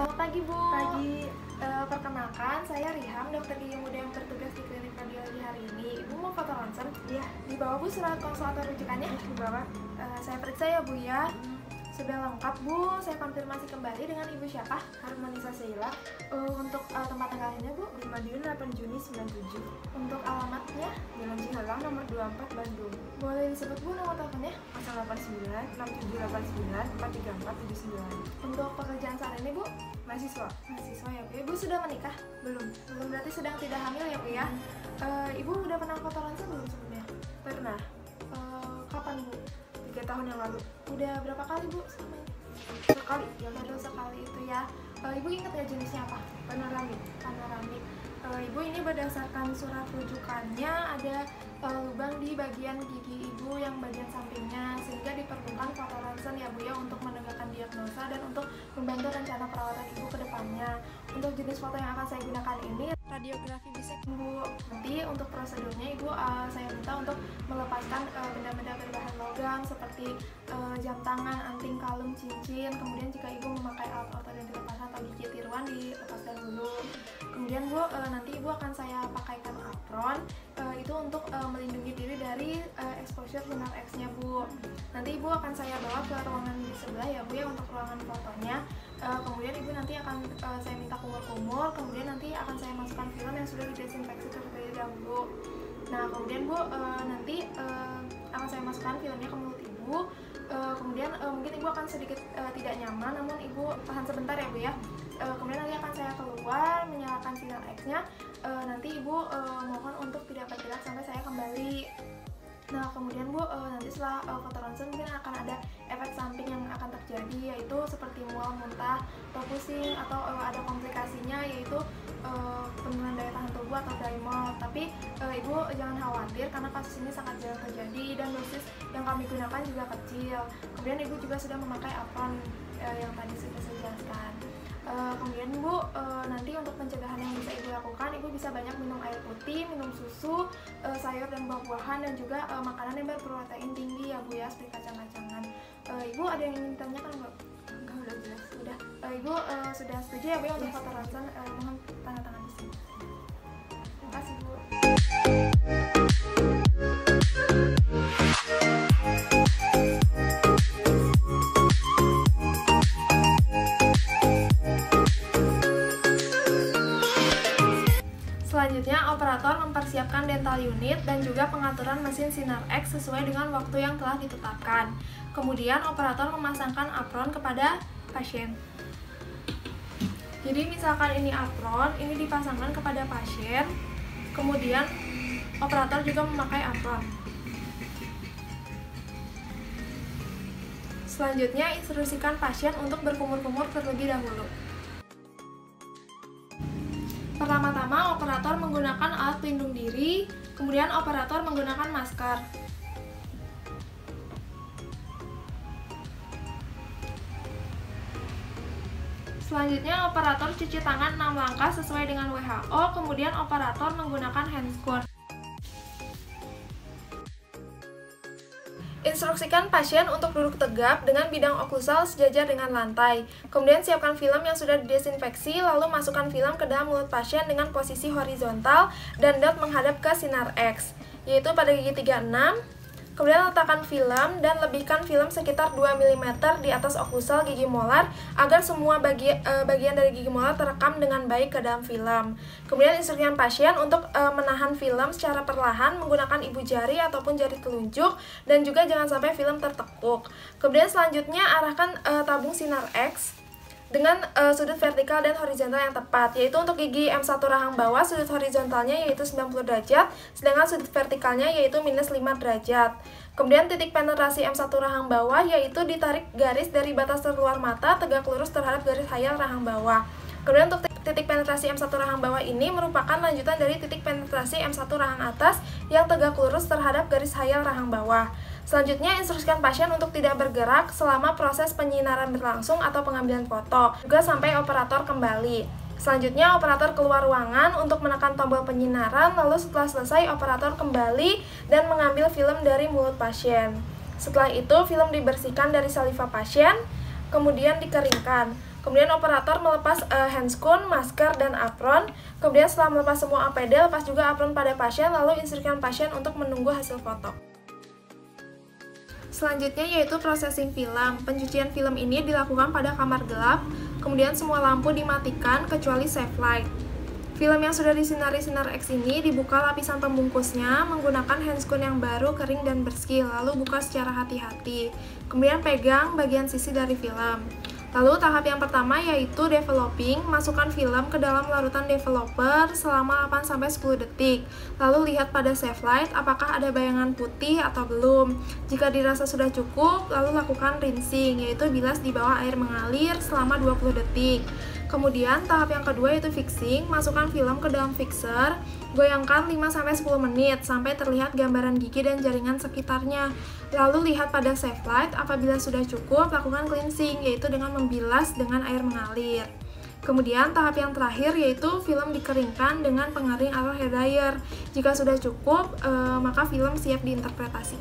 Selamat pagi, Bu. Pagi. Perkenalkan, saya Riham, dokter gigi muda yang bertugas di klinik radiologi hari ini. Ibu mau foto ronsen? Iya. Di bawah, Bu, surat konsul atau rujukannya? Di bawah. Saya periksa ya, Bu, ya. Sudah lengkap, Bu. Saya konfirmasi kembali dengan Ibu siapa? Harmonisa Sheila. Untuk tempat tanggalnya, Bu? Di Madiun 8 Juni 97. Untuk alamatnya? Jalan Cihalang nomor 24 Bandung. Boleh disebut, Bu, nomor teleponnya? 089 6789 434 79. Untuk pekerjaan saat ini, Bu? Mahasiswa. Mahasiswa ya, Bu. Ibu sudah menikah? Belum. Belum, berarti sedang tidak hamil ya, Bu, ya? Ibu udah pernah foto ronsen belum sebelumnya? Pernah. Kapan, Bu? 3 tahun yang lalu. Udah berapa kali, Bu, selama ini? Sekali. Ya, Baru sekali itu ya. Ibu ingat nggak jenisnya apa? panoramik. Panoramik. Ibu ini berdasarkan surat rujukannya ada lubang di bagian gigi Ibu yang bagian sampingnya, sehingga diperlukan foto ronsen ya, Bu, ya, untuk menegakkan diagnosa dan untuk membantu rencana perawatan Ibu ke depannya. Untuk jenis foto yang akan saya gunakan ini radiografi bisek, Bu. Nanti untuk prosedurnya Ibu saya minta untuk melepaskan benda-benda berbahan logam seperti jam tangan, anting, kalung, cincin. Kemudian jika Ibu memakai alat ortodontik lepasan atau gigi tiruan dilepas dahulu. Kemudian, Bu, nanti Ibu akan saya pakaikan apron itu untuk melindungi diri dari exposure sinar X-nya, Bu. Nanti Ibu akan saya bawa ke ruangan di sebelah ya, Bu, ya, untuk ruangan fotonya. Kemudian Ibu nanti akan saya minta kumur-kumur, kemudian nanti akan saya masukkan film yang sudah didesinfeksi terlebih dahulu. Nah, kemudian, Bu, nanti akan saya masukkan filmnya ke mulut Ibu. Kemudian mungkin Ibu akan sedikit tidak nyaman, namun Ibu tahan sebentar ya, Bu, ya. Kemudian nanti akan saya keluar menyalakan sinar X-nya. Nanti Ibu mohon untuk tidak bergerak sampai saya kembali. Nah, kemudian, Bu, nanti setelah foto ronsen mungkin akan ada efek samping yang akan terjadi, yaitu seperti mual, muntah, atau pusing, atau ada komplikasinya, yaitu penurunan daya tahan tubuh atau dry mouth. Tapi Ibu jangan khawatir karena kasus ini sangat jarang terjadi dan dosis yang kami gunakan juga kecil. Kemudian Ibu juga sudah memakai apron yang tadi sudah saya jelaskan. Kemudian, Bu, nanti untuk pencegahan yang bisa Ibu lakukan, Ibu bisa banyak minum air putih, minum susu, sayur dan buah-buahan, dan juga makanan yang berprotein tinggi ya, Bu, ya, seperti kacang-kacangan. Ibu ada yang ingin ditanyakan, Bu? Enggak, udah jelas. Udah. Ibu sudah setuju ya, Bu, ya, untuk foto ronsen? Mohon tanda tangan di sini. Terima kasih, Bu. Selanjutnya, operator mempersiapkan dental unit dan juga pengaturan mesin sinar X sesuai dengan waktu yang telah ditetapkan. Kemudian, operator memasangkan apron kepada pasien. Jadi, misalkan ini apron, ini dipasangkan kepada pasien. Kemudian, operator juga memakai apron. Selanjutnya, instruksikan pasien untuk berkumur-kumur terlebih dahulu. Pertama-tama, operator menggunakan alat pelindung diri, kemudian operator menggunakan masker. Selanjutnya, operator cuci tangan 6 langkah sesuai dengan WHO, kemudian operator menggunakan handscoon. Instruksikan pasien untuk duduk tegap dengan bidang oklusal sejajar dengan lantai. Kemudian siapkan film yang sudah didesinfeksi, lalu masukkan film ke dalam mulut pasien dengan posisi horizontal dan dot menghadap ke sinar X, yaitu pada gigi 36. Kemudian letakkan film dan lebihkan film sekitar 2 mm di atas oklusal gigi molar agar semua bagian dari gigi molar terekam dengan baik ke dalam film. Kemudian instruksikan pasien untuk menahan film secara perlahan menggunakan ibu jari ataupun jari telunjuk, dan juga jangan sampai film tertekuk. Kemudian selanjutnya arahkan tabung sinar X dengan sudut vertikal dan horizontal yang tepat, yaitu untuk gigi M1 rahang bawah sudut horizontalnya yaitu 90 derajat, sedangkan sudut vertikalnya yaitu minus 5 derajat. Kemudian titik penetrasi M1 rahang bawah yaitu ditarik garis dari batas terluar mata tegak lurus terhadap garis khayal rahang bawah. Kemudian untuk titik penetrasi M1 rahang bawah ini merupakan lanjutan dari titik penetrasi M1 rahang atas yang tegak lurus terhadap garis khayal rahang bawah. Selanjutnya, instruksikan pasien untuk tidak bergerak selama proses penyinaran berlangsung atau pengambilan foto, juga sampai operator kembali. Selanjutnya, operator keluar ruangan untuk menekan tombol penyinaran, lalu setelah selesai, operator kembali dan mengambil film dari mulut pasien. Setelah itu, film dibersihkan dari saliva pasien, kemudian dikeringkan. Kemudian operator melepas handscoon, masker, dan apron. Kemudian setelah melepas semua APD, lepas juga apron pada pasien, lalu instruksikan pasien untuk menunggu hasil foto. Selanjutnya yaitu processing film. Pencucian film ini dilakukan pada kamar gelap, kemudian semua lampu dimatikan kecuali safe light. Film yang sudah disinari sinar X ini dibuka lapisan pembungkusnya menggunakan handscoon yang baru, kering, dan bersih, lalu buka secara hati-hati. Kemudian pegang bagian sisi dari film. Lalu tahap yang pertama yaitu developing, masukkan film ke dalam larutan developer selama 8-10 detik. Lalu lihat pada safe light apakah ada bayangan putih atau belum. Jika dirasa sudah cukup, lalu lakukan rinsing, yaitu bilas di bawah air mengalir selama 20 detik. Kemudian tahap yang kedua yaitu fixing, masukkan film ke dalam fixer, goyangkan 5-10 menit sampai terlihat gambaran gigi dan jaringan sekitarnya. Lalu lihat pada safe light, apabila sudah cukup, lakukan cleansing, yaitu dengan membilas dengan air mengalir. Kemudian tahap yang terakhir yaitu film dikeringkan dengan pengering atau hair dryer. Jika sudah cukup, maka film siap diinterpretasi.